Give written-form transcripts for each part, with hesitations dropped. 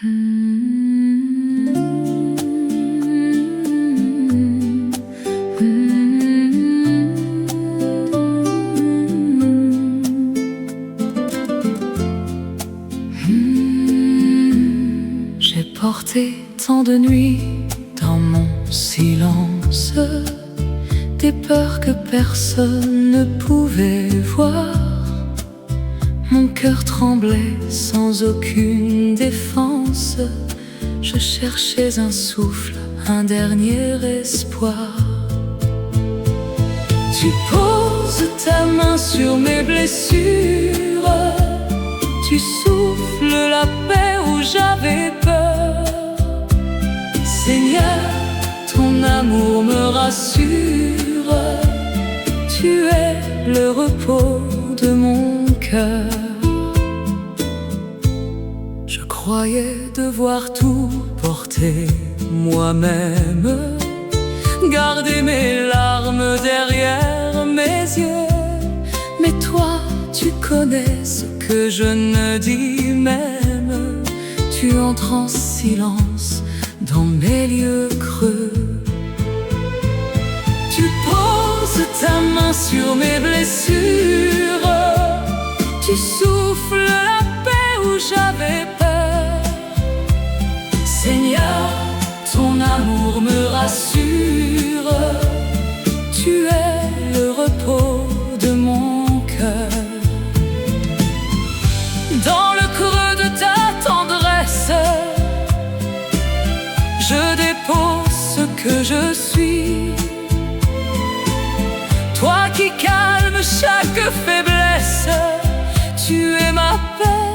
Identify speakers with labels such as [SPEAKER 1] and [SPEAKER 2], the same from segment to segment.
[SPEAKER 1] J'ai porté tant de nuits dans mon silence, des peurs que personne ne pouvait voir. Mon cœur tremblait sans aucune défense. Je cherchais un souffle, un dernier espoir. Tu poses ta main sur mes blessures, tu souffles la paix où j'avais peur. Seigneur, ton amour me rassure, tu es le repos de mon cœur. Je croyais devoir tout porter moi-même, garder mes larmes derrière mes yeux. Mais toi, tu connais ce que je ne dis même. Tu entres en silence dans mes lieux creux. Tu poses ta main sur mes blessures, tu souffles la paix où j'avais peur. Seigneur, ton amour me rassure, tu es le repos de mon cœur. Dans le creux de ta tendresse, je dépose ce que je suis. Toi qui calmes chaque faiblesse, tu es ma paix,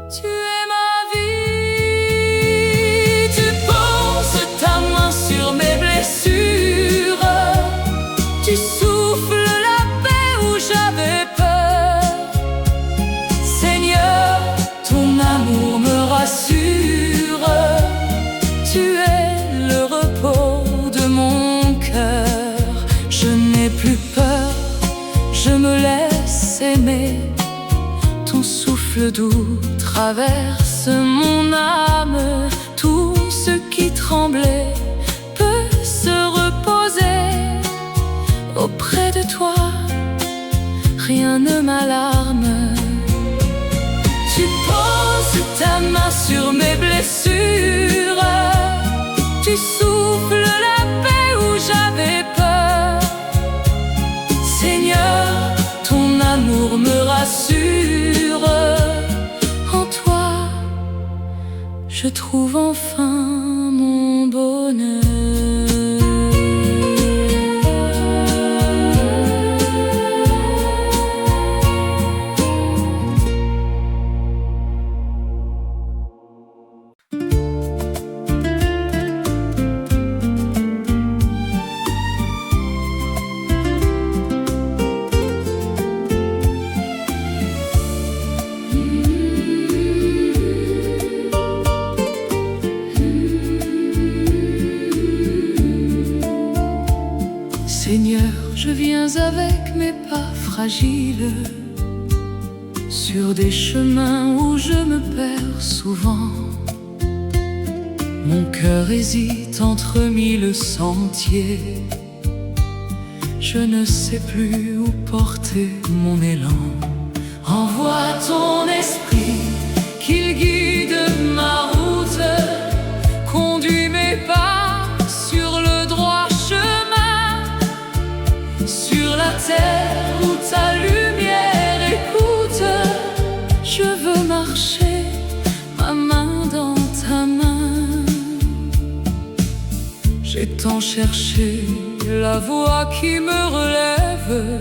[SPEAKER 1] tu es ma vie. Tu poses ta main sur mes blessures, tu souffles la paix où j'avais peur. Seigneur, ton amour me rassure, tu es le repos de mon cœur. Je n'ai plus peur, je me laisse aimer. Ton souffle doux traverse mon âme. Tout ce qui tremblait peut se reposer auprès de toi. Rien ne m'alarme. Tu poses ta main sur mes blessures, tu souffles la paix où j'avais peur. Seigneur, ton amour me rassure, en toi je trouve enfin mon bonheur. Seigneur, je viens avec mes pas fragiles sur des chemins où je me perds souvent. Mon cœur hésite entre mille sentiers. Je ne sais plus où porter mon élan. Envoie ton esprit, qu'il guide ma route, conduis mes pas sur le droit chemin, sur la terre où ta lumière écoute. Je veux marcher, ma main dans ta main. J'ai tant cherché la voie qui me relève,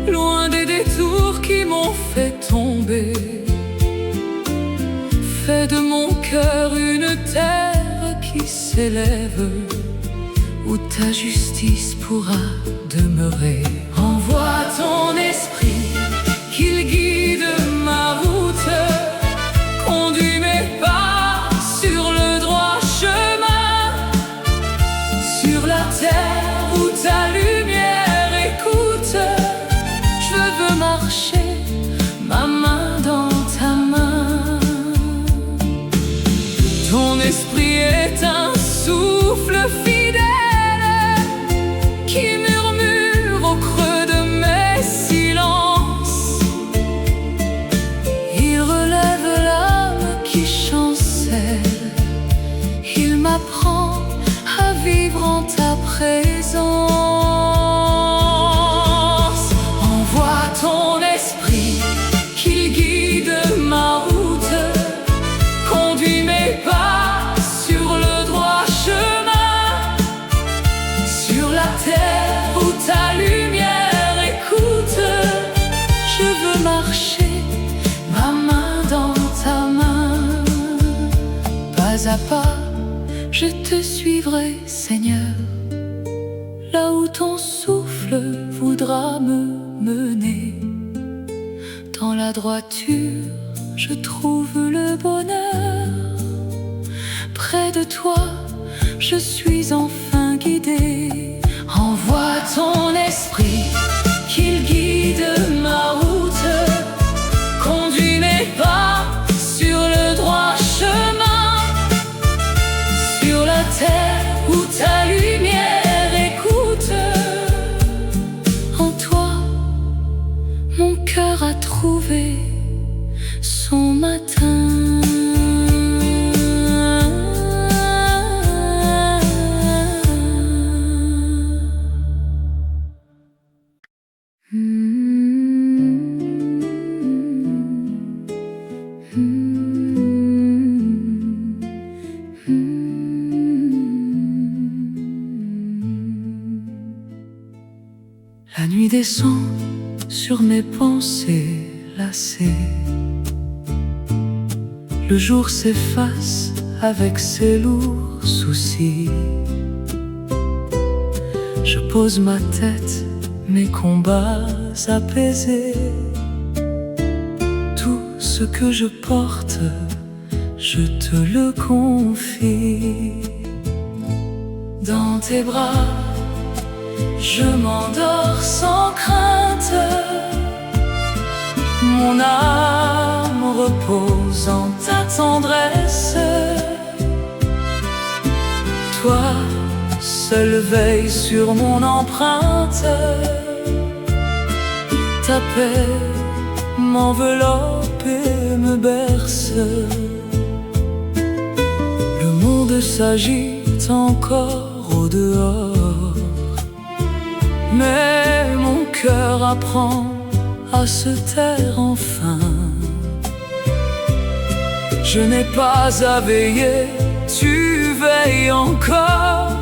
[SPEAKER 1] loin des détours qui m'ont fait tomber. Fais de mon cœur une terre qui s'élève, où ta justice pourra demeurer. Envoie ton esprit, qu'il guide ma route, conduis mes pas sur le droit chemin, sur la terre où ta lumière écoute. Je veux marcher, ma main dans ta main. m'apprends à vivre en ta présence. Envoie ton esprit qu'il guide ma route, conduis mes pas sur le droit chemin, sur la terre où ta lumière écoute. Je veux marcher, ma main dans ta main, pas à pas, je te suivrai, Seigneur, là où ton souffle voudra me mener. Dans la droiture, je trouve le bonheur. Près de toi, je suis enfin guidé. Envoie ton esprit qu'il guide ma route, conduis mes pas sur le droit chemin, sur la terre où ta lumière écoute. En toi, mon cœur a trouvé son matin. La nuit descend sur mes pensées lassées. Le jour s'efface avec ses lourds soucis. Je pose ma tête, mes combats apaisés. Tout ce que je porte, je te le confie. Dans tes bras, je m'endors sans crainte. Mon âme repose en ta tendresse. Toi, seul veille sur mon empreinte. Ta paix m'enveloppe et me berce. Le monde s'agite encore au dehors, mais mon cœur apprend à se taire enfin. Je n'ai pas à veiller, tu veilles encore.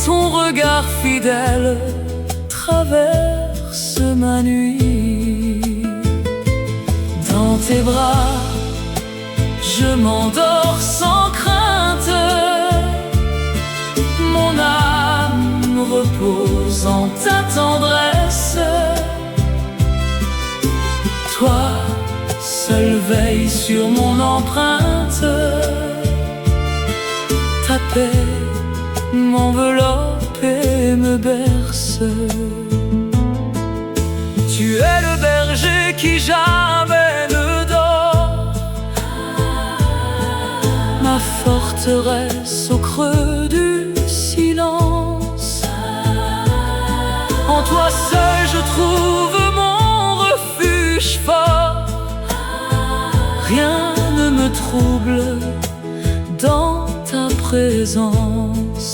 [SPEAKER 1] Ton regard fidèle traverse ma nuit. Dans tes bras, je m'endors sans crainte. Mon âme repose en ta tendresse. Toi, seul veille sur mon empreinte. Ta paix m'enveloppe et me berce. Tu es le berger qui jamais ne dort, ma forteresse au creux du silence. En toi seul je trouve mon refuge fort. Rien ne me trouble dans ta présence.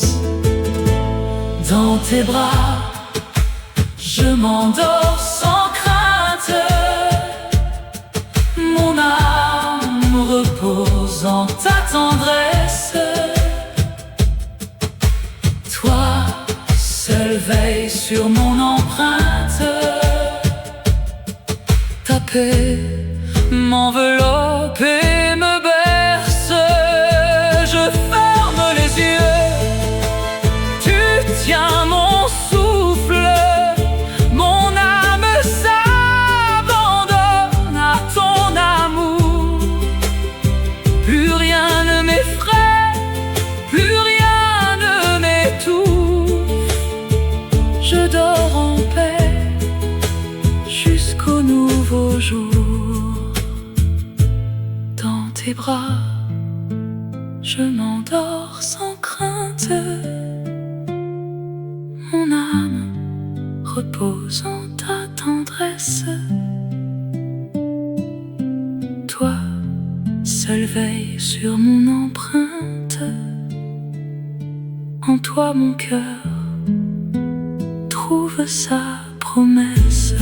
[SPEAKER 1] Dans tes bras, je m'endors sans crainte. Mon âme repose en ta tendresse. Toi, seul veille sur mon empreinte. Ta paix m'enveloppe et me berce. Je ferme les yeux, tu tiens mon souffle. Mon âme s'abandonne à ton amour. Plus rien ne m'effraie, plus rien ne m'étouffe. Je dors en paix jusqu'au nouveau jour. Dans tes bras, je m'endors sans crainte. Mon âme repose en ta tendresse. Toi, seul veille sur mon empreinte. En toi mon cœur trouve sa promesse.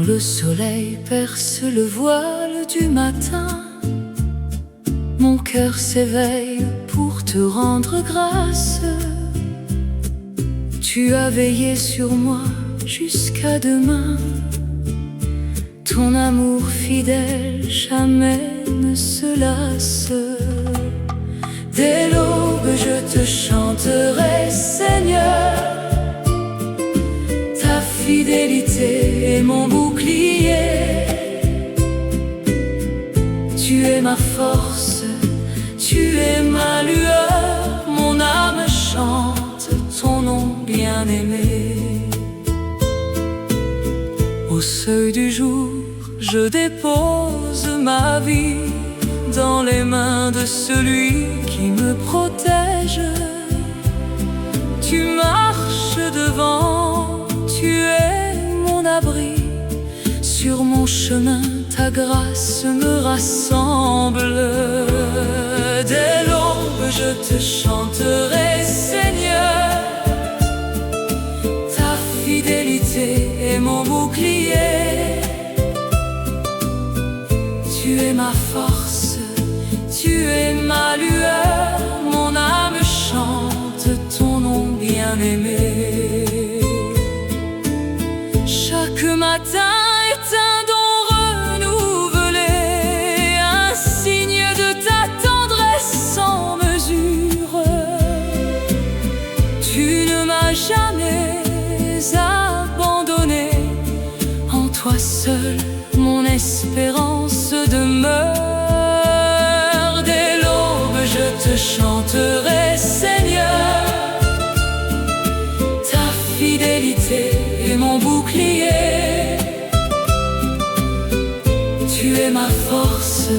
[SPEAKER 1] Le soleil perce le voile du matin, mon cœur s'éveille pour te rendre grâce. Tu as veillé sur moi jusqu'à demain, ton amour fidèle jamais ne se lasse. Dès l'aube je te chanterai, Seigneur, ta fidélité est mon bouclier. Tu es ma force, tu es ma lueur, mon âme chante ton nom bien-aimé. Au seuil du jour, je dépose ma vie dans les mains de celui qui me protège. Tu marches devant, tu es mon abri. Sur mon chemin, ta grâce me rassemble. Dès l'aube, je te chanterai, Seigneur. Ta fidélité est mon bouclier. Tu es ma force, tu es ma lueur, mon âme chante ton nom bien-aimé. Chaque matin est un don renouvelé, un signe de ta tendresse sans mesure. Tu ne m'as jamais abandonné, en toi seul mon espérance demeure. Dès l'aube je te chanterai, Seigneur. Ta fidélité est mon bouclier. Tu es ma force,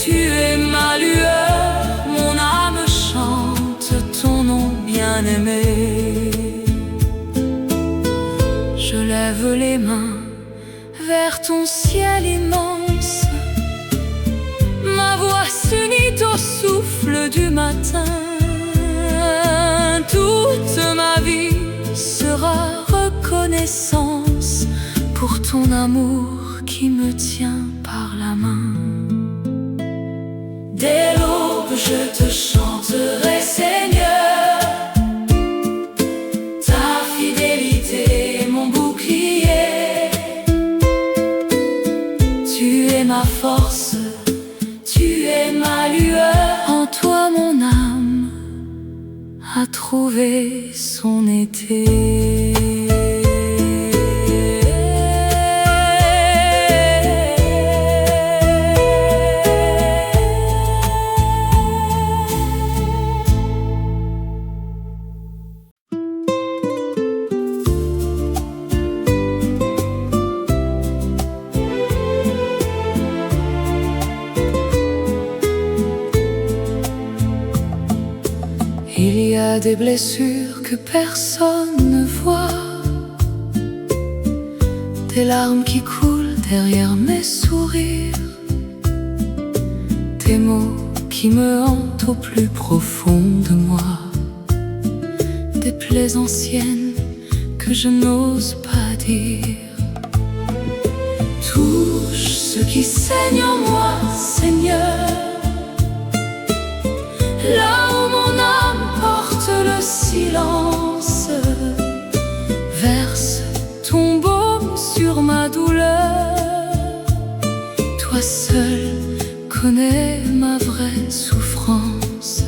[SPEAKER 1] tu es ma lueur, mon âme chante ton nom bien-aimé. Je lève les mains vers ton ciel immense, ma voix s'unit au souffle du matin. Toute ma vie sera reconnaissance pour ton amour qui me tient par la main. Dès l'aube je te chanterai, Seigneur. Ta fidélité est mon bouclier. Tu es ma force, tu es ma lueur. En toi mon âme a trouvé son été. Il y a des blessures que personne ne voit, des larmes qui coulent derrière mes sourires, des mots qui me hantent au plus profond de moi, des plaies anciennes que je n'ose pas dire. Touche ce qui saigne en moi, Seigneur, là où mon âme porte le silence. Verse ton baume sur ma douleur. Toi seul connais ma vraie souffrance.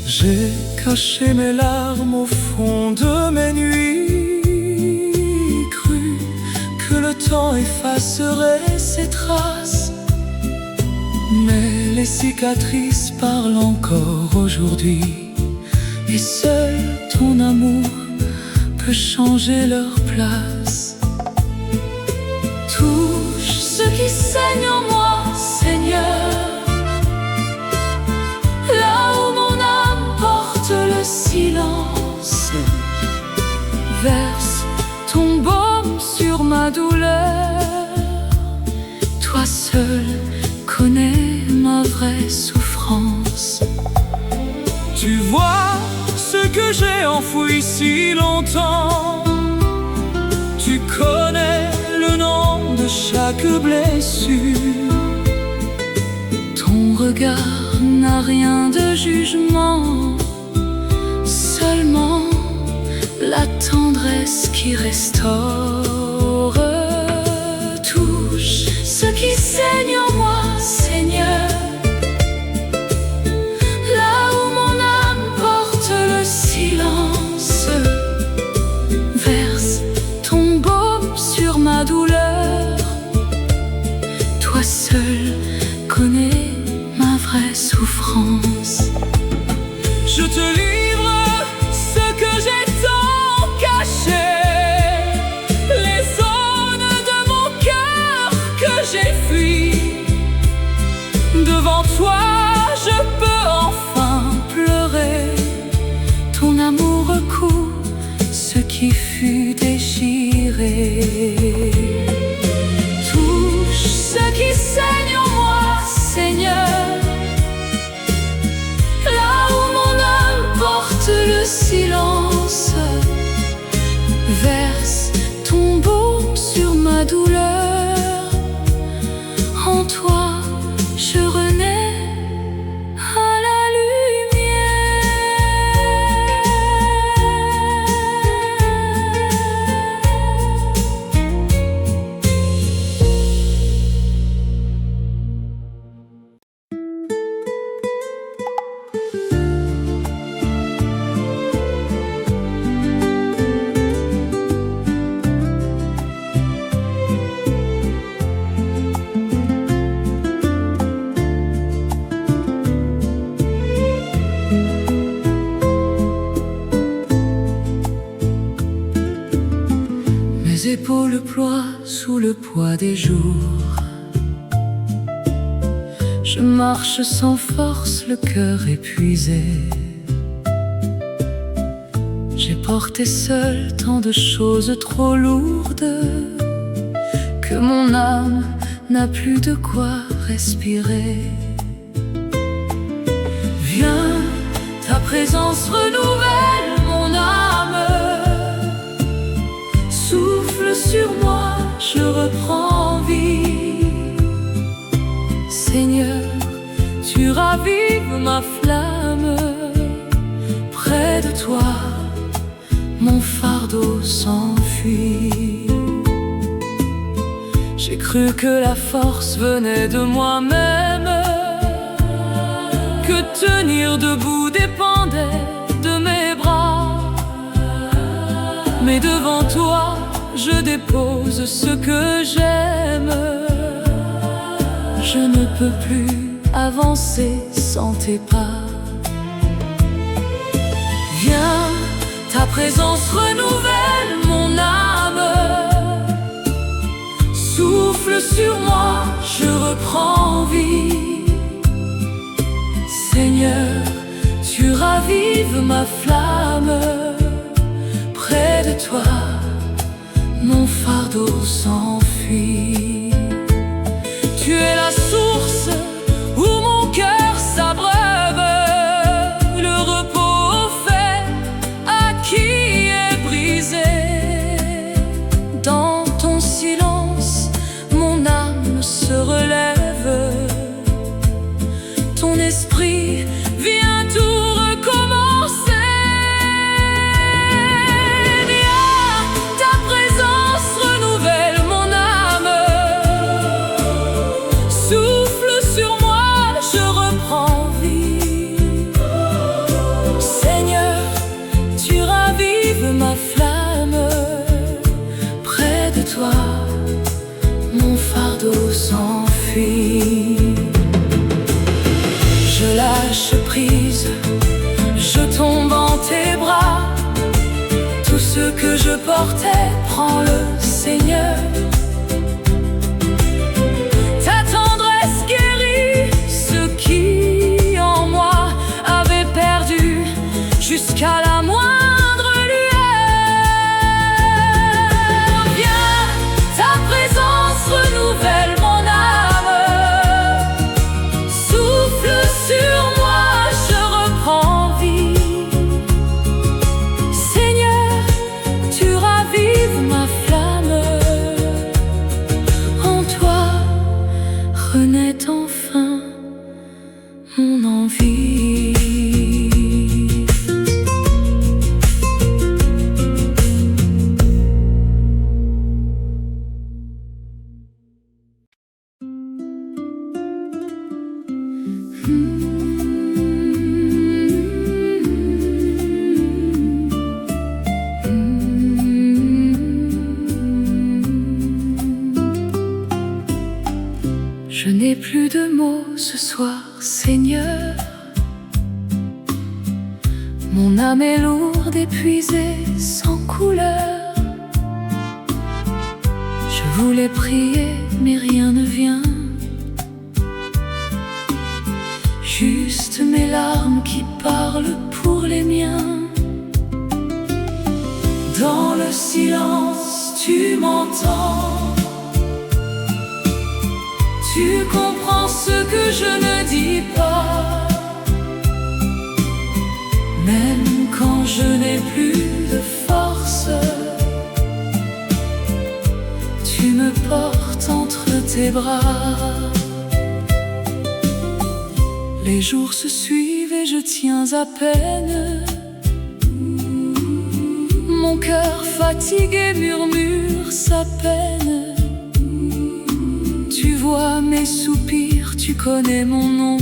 [SPEAKER 2] J'ai caché mes larmes au fond de mes nuits, cru que le temps effacerait ses traces, mais Les cicatrices parlent encore aujourd'hui, et seul ton amour peut changer leur place.
[SPEAKER 1] Touche ce qui saigne en moi, Seigneur, là où mon âme porte le silence. Verse ton baume sur ma douleur. Toi seul connais ma vraie souffrance.
[SPEAKER 2] Tu vois ce que j'ai enfoui si longtemps. Tu connais le nom de chaque blessure.
[SPEAKER 1] Ton regard n'a rien de jugement, seulement la tendresse qui restaure. Touche ce qui saigne en moi, Seigneur, là où mon âme porte le silence. Verse ton baume sur ma douleur. Toi seul connais ma vraie souffrance.
[SPEAKER 2] Je te livre ce que j'ai tant caché, les zones de mon cœur que j'ai fui. Devant toi, je peux enfin pleurer.
[SPEAKER 1] Ton amour recouvre ce qui fut déchiré. Touche ce qui saigne en moi, Seigneur, là où mon âme porte le silence. Verse ton baume sur ma douleur. En toi, je renais à la
[SPEAKER 2] Mes épaules ploient sous le poids des jours. Je marche sans force, le cœur épuisé. J'ai porté seul tant de choses trop lourdes que mon âme n'a plus de quoi respirer. Viens, ta présence renouvelle mon âme. Souffle sur moi, je reprends vie. Seigneur, tu ravives ma flamme. Près de toi, mon fardeau s'enfuit. J'ai cru que la force venait de moi-même, que tenir debout dépendait de mes bras. Mais devant toi, je dépose ce que j'aime. Je ne peux plus avancer sans tes pas. Viens, ta présence renouvelle mon âme. Souffle sur moi, je reprends vie. Seigneur, tu ravives ma flamme. Près de toi, mon fardeau s'enfuit. Tu es la source où mon cœur s'abreuve, le repos fait à qui est brisé. Dans ton silence, mon âme se relève. Ton esprit vient tout recommencer. Ma flamme, près de toi, mon fardeau s'enfuit. Et plus de mots ce soir, Seigneur. Mon âme est lourde, épuisée, sans couleur. Je voulais prier, mais rien ne vient. Juste mes larmes qui parlent pour les miens. Dans le silence, tu m'entends. Tu comprends ce que je ne dis pas. Même quand je n'ai plus de force, tu me portes entre tes bras. Les jours se suivent et je tiens à peine. Mon cœur fatigué murmure sa peine. Tu vois mes soupirs, tu connais mon nom.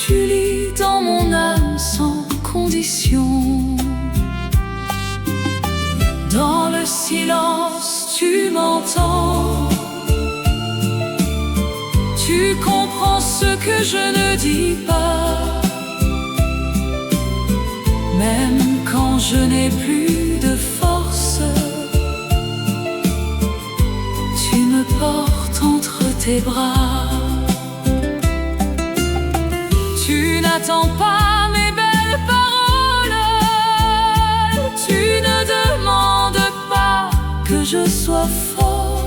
[SPEAKER 2] Tu lis dans mon âme sans condition. Dans le silence, tu m'entends. Tu comprends ce que je ne dis pas. Même quand je n'ai plus de force, tu me portes entre tes bras. Tu n'attends pas mes belles paroles. Tu ne demandes pas que je sois fort.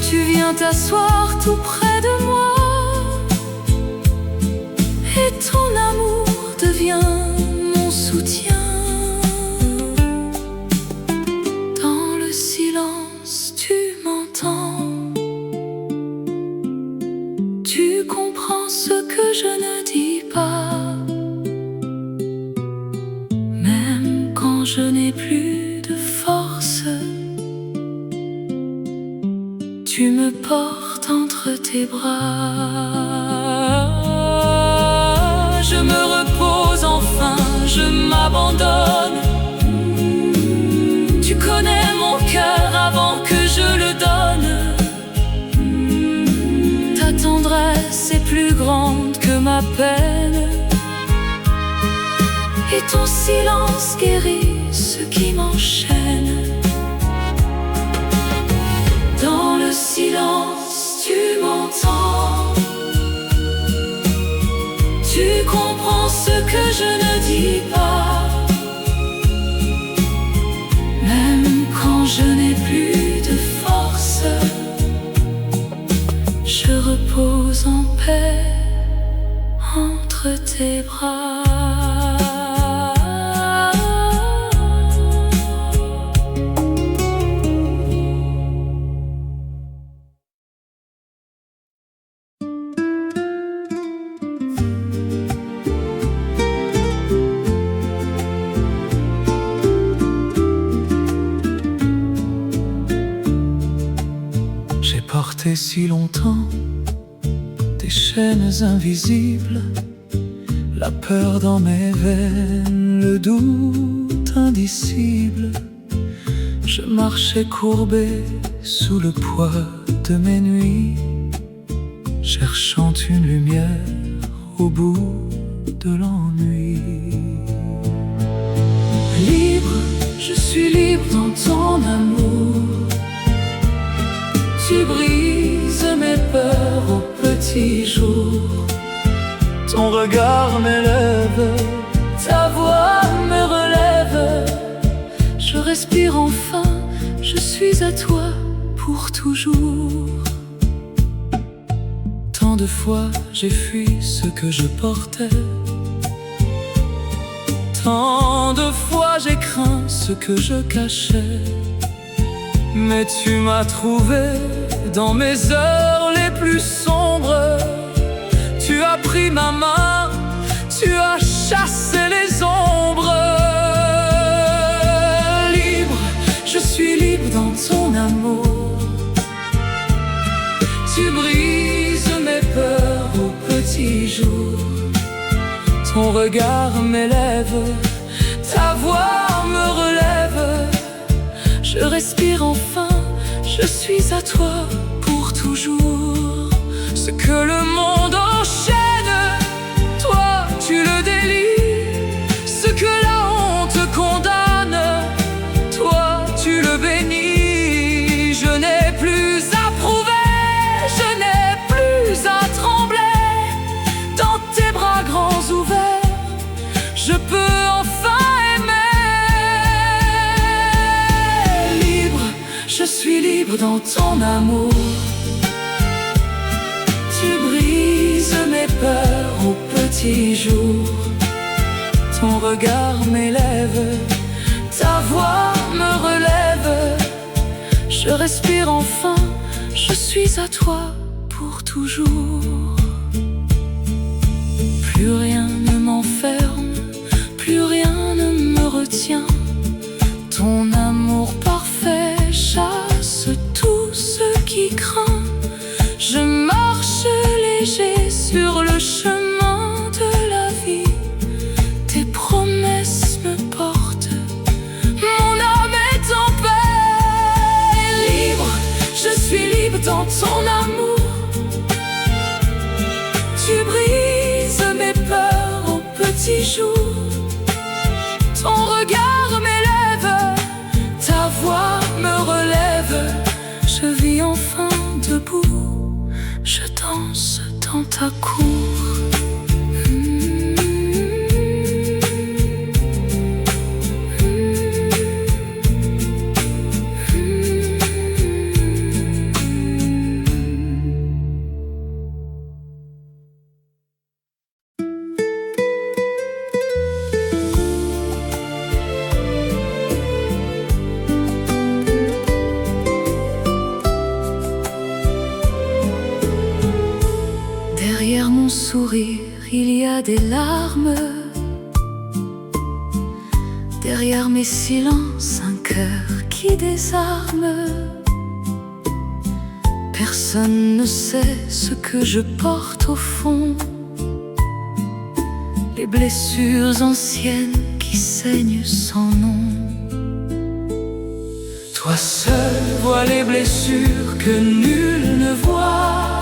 [SPEAKER 2] Tu viens t'asseoir tout près de moi. Et ton amour devient mon soutien. Dans le silence, tu m'entends. Tu comprends ce que je ne dis pas. Même quand je n'ai plus de force, tu me portes entre tes bras. Je me repose enfin, je m'abandonne. Tu connais mon cœur avant que je le donne. Ta tendresse est plus grande que ma peine. Et ton silence guérit ce qui m'enchaîne. Dans le silence, tu m'entends. Tu comprends ce que je ne dis pas. Même quand je n'ai plus de force, je repose en paix entre tes bras.
[SPEAKER 3] Porté si longtemps des chaînes invisibles, la peur dans mes veines, le doute indicible. Je marchais courbé sous le poids de mes nuits, cherchant une lumière au bout de l'ennui.
[SPEAKER 2] Libre, je suis libre dans ton amour. Tu brises mes peurs au petit jour.
[SPEAKER 3] Ton regard m'élève,
[SPEAKER 2] ta voix me relève. Je respire enfin, je suis à toi pour toujours.
[SPEAKER 3] Tant de fois j'ai fui ce que je portais. Tant de fois j'ai craint ce que je cachais. Mais tu m'as trouvé dans mes heures les plus sombres. Tu as pris ma main, tu as chassé les ombres.
[SPEAKER 2] Libre, je suis libre dans ton amour. Tu brises mes peurs au petit jour.
[SPEAKER 3] Ton regard m'élève,
[SPEAKER 2] ta voix me relève. Je respire enfin, je suis à toi pour toujours. Ce que le monde enchaîne, toi tu le délies. Ce que la honte condamne, toi tu le bénis. Je n'ai plus à prouver, je n'ai plus à trembler. Dans tes bras grands ouverts, je peux enfin aimer. Libre, je suis libre dans ton amour. Tu brises mes peurs au petit jour. Ton regard m'élève, ta voix me relève. Je respire enfin, je suis à toi pour toujours. Plus rien ne m'enferme, plus rien ne me retient. Ton amour parfait chasse tout ce qui craint. Je marche léger sur le chemin de la vie. Tes promesses me portent, mon âme est en paix. Libre, je suis libre dans ton amour. Tu brises mes peurs au petit jour. Ton regard m'élève, ta voix me relève. Je vis enfin debout, je danse dans ta cour. Derrière mon sourire, il y a des larmes. Derrière mes silences, un cœur qui désarme. Personne ne sait ce que je porte au fond. Les blessures anciennes qui saignent sans nom.
[SPEAKER 3] Toi seul vois les blessures que nul ne voit.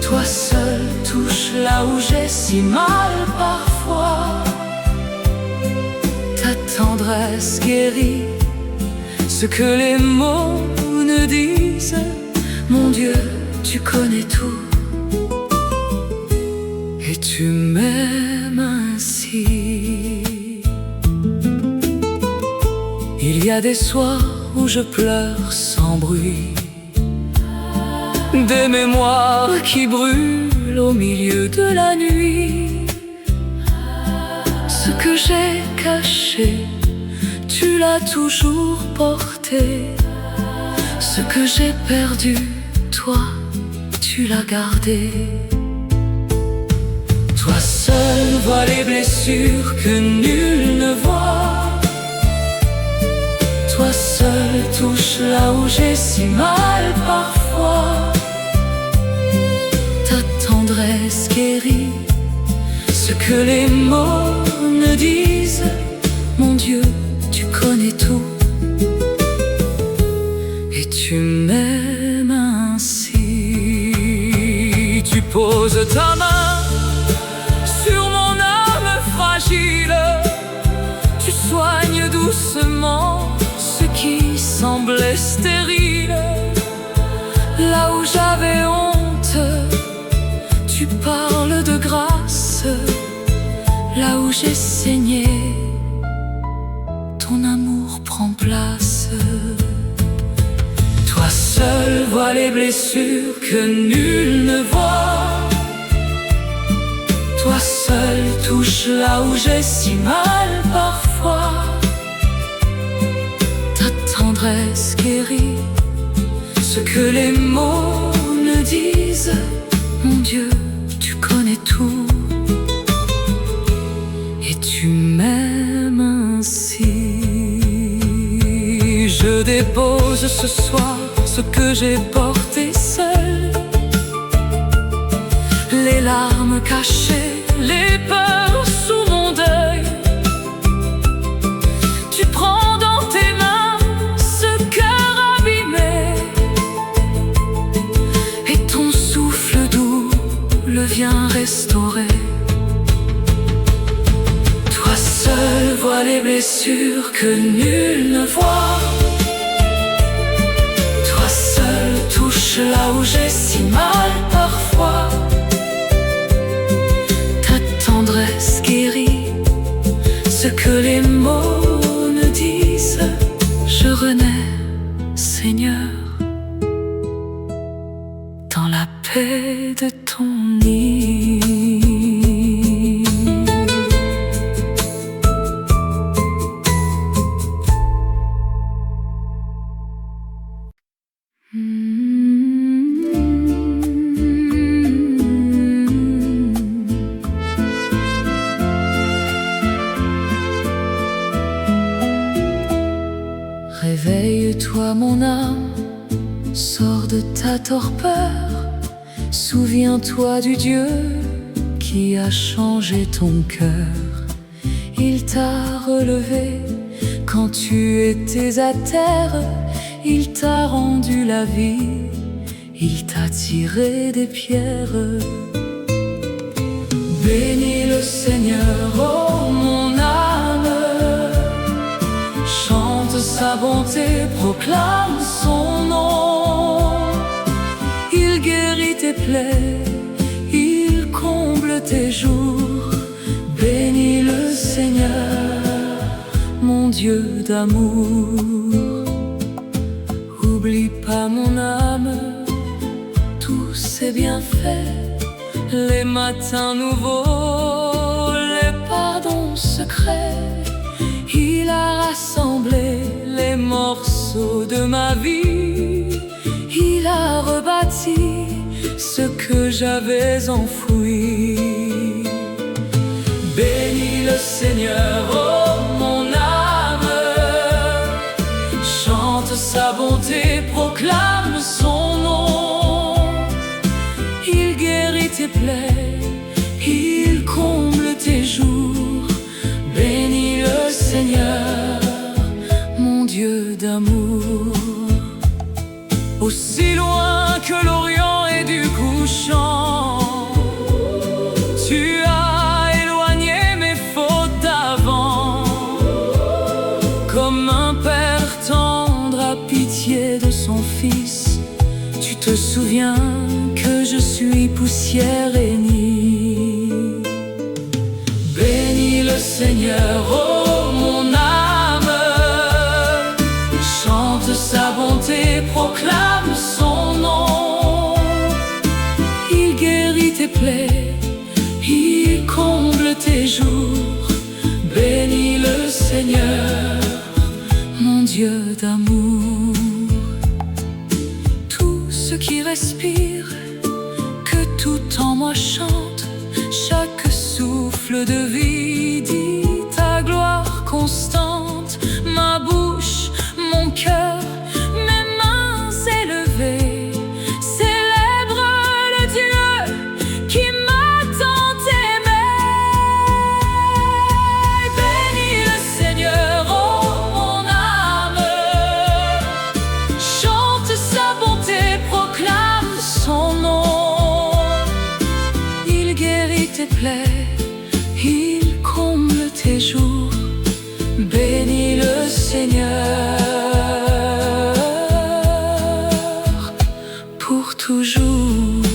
[SPEAKER 3] Toi seul touche là où j'ai si mal parfois. Ta tendresse guérit ce que les mots ne disent. Mon Dieu, tu connais tout et tu m'aimes ainsi. Il y a des soirs où je pleure sans bruit, des mémoires qui brûlent au milieu de la nuit. Ce que j'ai caché, tu l'as toujours porté. Ce que j'ai perdu, toi, tu l'as gardé. Toi seul vois les blessures que nul ne voit. Toi seul touche là où j'ai si mal parfois. Ta tendresse guérit ce que les mots ne disent. Mon Dieu, tu connais tout et tu m'aimes ainsi. Tu poses ta main sur mon âme fragile. Tu soignes doucement ce qui semblait stérile. Là où j'avais honte, tu parles de grâce. Là où j'ai saigné, ton amour prend place. Toi seul vois les blessures que nul ne voit. Toi seul touche là où j'ai si mal parfois. Ta tendresse guérit ce que les mots ne disent. Mon Dieu, tu connais tout et tu m'aimes ainsi. Je dépose ce soir ce que j'ai porté seul. Les larmes cachées, les peurs sous mon deuil. Tu prends dans tes mains ce cœur à
[SPEAKER 1] toi les blessures que nul ne voit. Toi seul touche là où j'ai si mal parfois. Ta tendresse guérit ce que les mots ne disent. Je renais, Seigneur, dans la paix de ton nid.
[SPEAKER 2] Réveille-toi mon âme, sors de ta torpeur. Souviens-toi du Dieu qui a changé ton cœur. Il t'a relevé quand tu étais à terre. Il t'a rendu la vie, il t'a tiré des pierres. Bénis le Seigneur, oh mon âme. Chante sa bonté, proclame son nom. Il guérit tes plaies, il comble tes jours. Bénis le Seigneur, mon Dieu d'amour. N'oublie pas mon âme, tous ses bienfaits, les matins nouveaux, les pardons secrets. Il a rassemblé les morceaux de ma vie. Il a rebâti ce que j'avais enfoui. Bénis le Seigneur, oh mon âme. Chante sa bonté, proclame son nom. Il guérit tes plaies, il comble tes jours. Bénis le Seigneur, mon Dieu d'amour. Aussi loin que l'Orient est du couchant, tu as éloigné mes fautes d'avant. Comme un père tendre a pitié de son fils, tu te souviens que je suis poussière et nid. Bénis le Seigneur, oh mon âme. Chante sa bonté, proclame son nom. Il guérit tes plaies, il comble tes jours. Bénis le Seigneur, mon Dieu d'amour. Tout ce qui respire, que tout en moi chante. Chaque souffle de vie dit ta gloire constante. Ma bouche, mon cœur, mes mains élevées célèbrent le Dieu qui m'a tant aimé. Bénis le Seigneur, oh mon âme. Chante sa bonté, proclame son nom. Il guérit tes plaies, il comble tes jours. Bénis le Seigneur pour toujours.